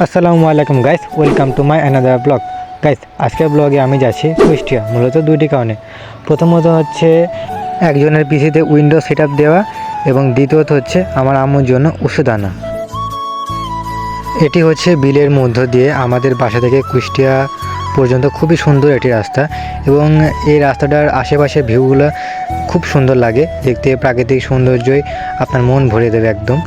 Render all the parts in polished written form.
আসসালামু আলাইকুম guys, welcome to my another blog. Guys, আজকের ব্লগে আমি যাচ্ছি কুষ্টিয়া, মূলত দুইটি কারণে। প্রথমত হচ্ছে একজনের পিসিতে উইন্ডো সেট আপ দেওয়া, এবং দ্বিতীয়ত হচ্ছে আমার আম্মুর জন্য ওষুধ আনা। এটি হচ্ছে বিলের মধ্য দিয়ে আমাদের বাসা থেকে কুষ্টিয়া পর্যন্ত খুবই সুন্দর একটি রাস্তা, এবং এই রাস্তাটার আশেপাশের ভিউগুলো খুব সুন্দর লাগে দেখতে। প্রাকৃতিক সৌন্দর্যই আপনার মন ভরে দেবে একদম।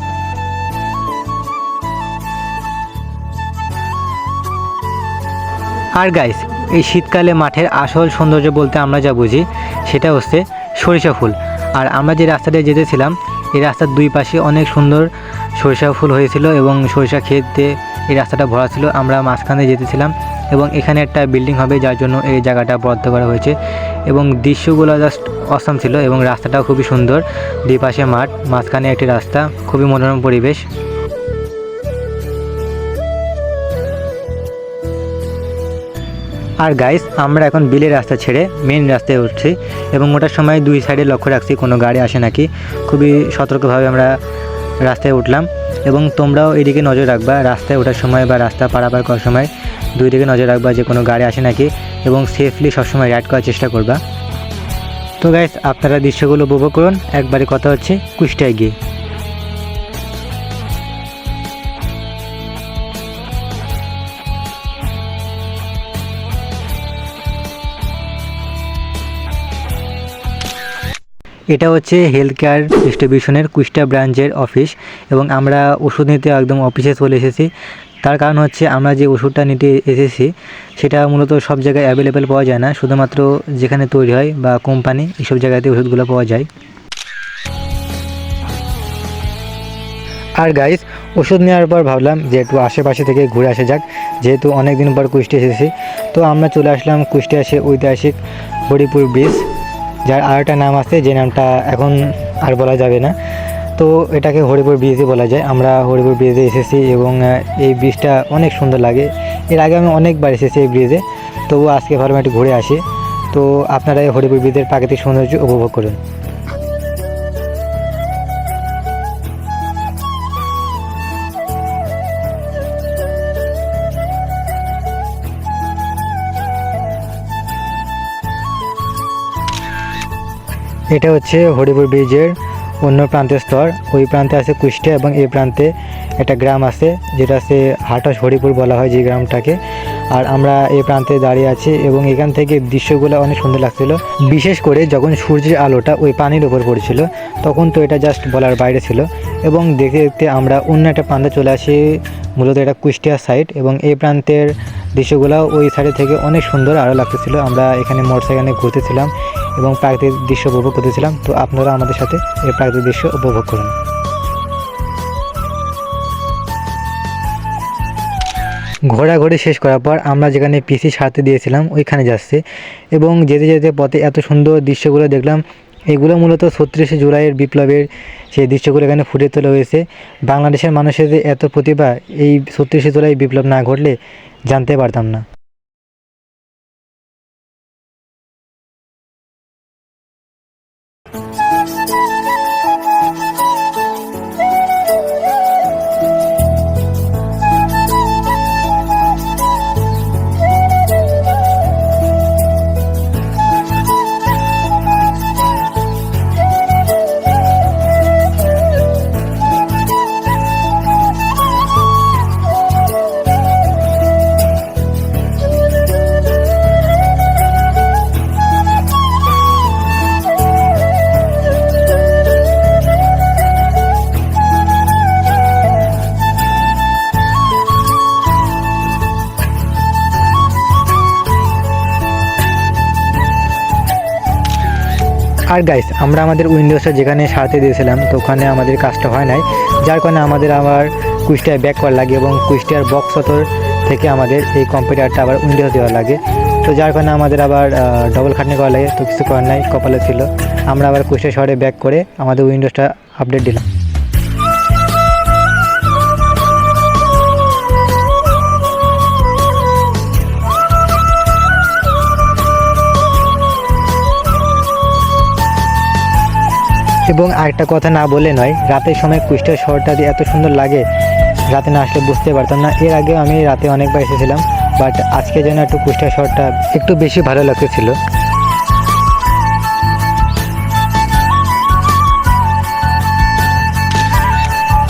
আর গাইস, এই শীতকালে মাঠের আসল সৌন্দর্য বলতে আমরা যা বুঝি সেটা হচ্ছে সরিষা ফুল। আর আমরা যে রাস্তাতে যেতেছিলাম, এই রাস্তার দুই পাশে অনেক সুন্দর সরিষা ফুল হয়েছিল, এবং সরিষা ক্ষেতে এই রাস্তাটা ভরা ছিল। আমরা মাঝখানে যেতেছিলাম, এবং এখানে একটা বিল্ডিং হবে যার জন্য এই জায়গাটা বরাদ্দ করা হয়েছে, এবং দৃশ্যগুলো জাস্ট অসাম ছিল, এবং রাস্তাটাও খুবই সুন্দর। দুই পাশে মাঠ, মাঝখানে একটি রাস্তা, খুবই মনোরম পরিবেশ। আর গাইস, আমরা এখন বিলের রাস্তা ছেড়ে মেন রাস্তায় উঠছি, এবং ওটার সময় দুই সাইডে লক্ষ্য রাখছি কোনো গাড়ি আসে নাকি। খুবই সতর্কভাবে আমরা রাস্তায় উঠলাম, এবং তোমরাও এদিকে নজর রাখবা রাস্তায় ওঠার সময় বা রাস্তা পারাপার করার সময়। দুই দিকে নজর রাখবা যে কোনো গাড়ি আসে নাকি, এবং সেফলি সবসময় রাইড করার চেষ্টা করবা। তো গাইস, আপনারা দৃশ্যগুলো উপভোগ করুন। একবারে কথা হচ্ছে কুষ্টিয়ায় গিয়ে। এটা হচ্ছে হেলথ কেয়ার ডিস্ট্রিবিউশনের কুষ্টিয়া ব্রাঞ্চের অফিস, এবং আমরা ওষুধ নিতে একদম অফিসে চলে এসেছি। তার কারণ হচ্ছে আমরা যে ওষুধটা নিতে এসেছি সেটা মূলত সব জায়গায় অ্যাভেলেবেল পাওয়া যায় না, শুধুমাত্র যেখানে তৈরি হয় বা কোম্পানি, এইসব জায়গাতে ওষুধগুলো পাওয়া যায়। আর গাইস, ওষুধ নেওয়ার পর ভাবলাম যে একটু আশেপাশে থেকে ঘুরে আসা যাক, যেহেতু অনেক দিন পর কুষ্টিয়া এসেছি। তো আমরা চলে আসলাম কুষ্টিয়া সে ঐতিহাসিক হরিপুর ব্রিজ, যার আর একটা নাম আছে, যে নামটা এখন আর বলা যাবে না। তো এটাকে হরিপুর ব্রিজই বলা যায়। আমরা হরিপুর ব্রিজে এসেছি, এবং এই ব্রিজটা অনেক সুন্দর লাগে। এর আগে আমি অনেকবার এসেছি এই ব্রিজে, তবু আজকে ভাবলাম একটু ঘুরে আসি। তো আপনারা এই হরিপুর ব্রিজের প্রাকৃতিক সৌন্দর্য উপভোগ করুন। এটা হচ্ছে হরিপুর ব্রিজের অন্য প্রান্তের স্তর। ওই প্রান্তে আছে কুষ্টিয়া, এবং এই প্রান্তে একটা গ্রাম আছে যেটা আছে হাটস হরিপুর বলা হয় যে গ্রামটাকে। আর আমরা এই প্রান্তে দাঁড়িয়ে আছি, এবং এখান থেকে দৃশ্যগুলো অনেক সুন্দর লাগছিল, বিশেষ করে যখন সূর্যের আলোটা ওই পানির ওপর পড়ছিল, তখন তো এটা জাস্ট বলার বাইরে ছিল। এবং দেখতে দেখতে আমরা অন্য একটা প্রান্তে চলে আসি, মূলত এটা কুষ্টিয়া সাইড, এবং এই প্রান্তের দৃশ্যগুলো ওই সাইডে থেকে অনেক সুন্দর আরও লাগতেছিল। আমরা এখানে মোটরসাইকেলে ঘুরতেছিলাম এবং প্রাকৃতিক দৃশ্য উপভোগ করতেছিলাম। তো আপনারা আমাদের সাথে এই প্রাকৃতিক দৃশ্য উপভোগ করুন। ঘোরাঘুরি শেষ করার পর আমরা যেখানে পিসি সারতে দিয়েছিলাম ওইখানে যাচ্ছে, এবং যেতে যেতে পথে এত সুন্দর দৃশ্যগুলো দেখলাম। এগুলো মূলত ৩৬শে জুলাইয়ের বিপ্লবের সেই দৃশ্যগুলো এখানে ফুটে তোলা হয়েছে। বাংলাদেশের মানুষের যে এত প্রতিভা, এই ৩৬শে জুলাই বিপ্লব না ঘটলে জানতে পারতাম না। আর গাইস, আমরা আমাদের উইন্ডোজটা যেখানে সারতে দিয়েছিলাম, তো ওখানে আমাদের কাজটা হয় নাই, যার কারণে আমাদের আবার কুষ্টিয়ায় ব্যাক করা লাগে, এবং কুষ্টিয়ার বক্স সতর থেকে আমাদের এই কম্পিউটারটা আবার উইন্ডোজ দেওয়া লাগে। তো যার কারণে আমাদের আবার ডবল খাটনি করা লাগে। তো কিছু করার নাই, কপালে ছিল। আমরা আবার কুষ্টিয়া শহরে ব্যাক করে আমাদের উইন্ডোজটা আপডেট দিলাম। এবং আরেকটা কথা না বলে নয়, রাতের সময় কুষ্টিয়া শহরটা এত সুন্দর লাগে। রাতে না আসলে বুঝতে পারতাম না। এর আগেও আমি রাতে অনেকবার এসেছিলাম, বাট আজকে যেন একটু কুষ্টিয়া শহরটা একটু বেশি ভালো লাগতেছিল।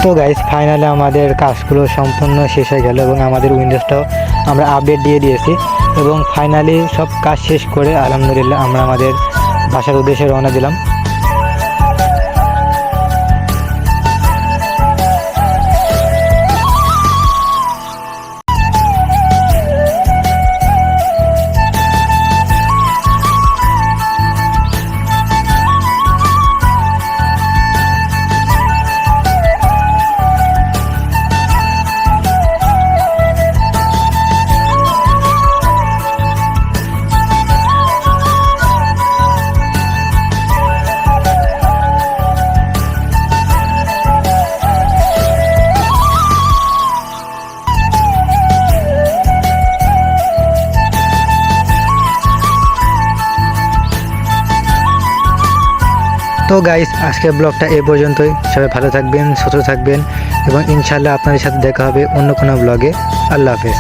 তো গাইস, ফাইনালি আমাদের কাজগুলো সম্পূর্ণ শেষ হয়ে গেল এবং আমাদের উইন্ডোজটাও আমরা আপডেট দিয়ে দিয়েছি এবং ফাইনালি সব কাজ শেষ করে আলহামদুলিল্লাহ আমরা আমাদের বাসার উদ্দেশ্যে রওনা দিলাম। তো গাইস, আজকের ব্লগটা এই পর্যন্তই। সবাই ভালো থাকবেন, সুস্থ থাকবেন এবং ইনশাআল্লাহ আপনাদের সাথে দেখা হবে অন্য কোনো ব্লগে। আল্লাহ হাফেজ।